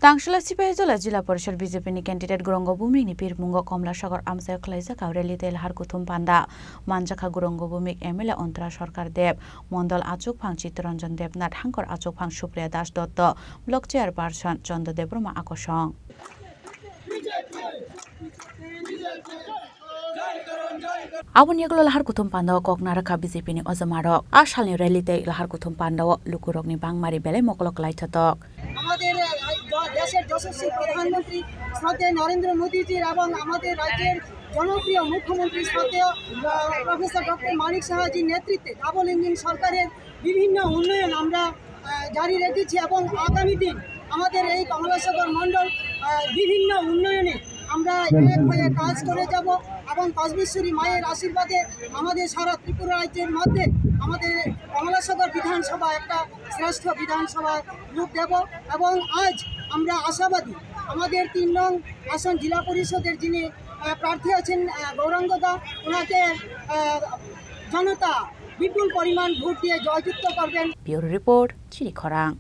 Tangshila Sipayzola Jila Porishad BJP ni candidate Gurongo Bumi ni Pirmungo Komla Sagar Amsaya Khlaisa Kaureli Tel Har Kuthum Panda Manjaka Gurongo Bumi MLA Ontara Sarkar Deb Mondol Achuk Phang Chitranjan Debnath Hankor Achuk Phang Supriya Das Dotto Block Chairperson Chanda Debroma Akosong Abun yagulo lahar kuthum pandaw kok naraka BJP ni ojamarok asal ni rally te lahar kuthum pandaw lukurok ni bangmari bele mokolok lai thatok আমাদের দেশের যশস্বী প্রধানমন্ত্রী শ্রদ্ধেয় নরেন্দ্র মোদীজির এবং আমাদের রাজ্যের জনপ্রিয় মুখ্যমন্ত্রী শ্রদ্ধেয় প্রফেসর ডক্টর মানিক সাহাজির নেতৃত্বে ডাবল ইঞ্জিন সরকারের বিভিন্ন উন্নয়ন আমরা জারি রেখেছি এবং আগামী দিন আমাদের এই কমলাসাগর মণ্ডল বিভিন্ন উন্নয়নে আমরা এক হয়ে কাজ করে যাব এবং কসবেশ্বরী মায়ের আশীর্বাদে আমাদের সারা ত্রিপুরা রাজ্যের মধ্যে আমাদের কমলাসাগর বিধানসভা একটা শ্রেষ্ঠ বিধানসভায় রূপ দেব এবং আজ আমরা আশাবাদী আমাদের 3 নং আসন জেলা পরিষদের যিনি প্রার্থী আছেন গৌরাঙ্গ দা ওনাকে জনতা বিপুল পরিমাণ ভোট দিয়ে জয়যুক্ত করবেন। Bureau report চিরিখরাং।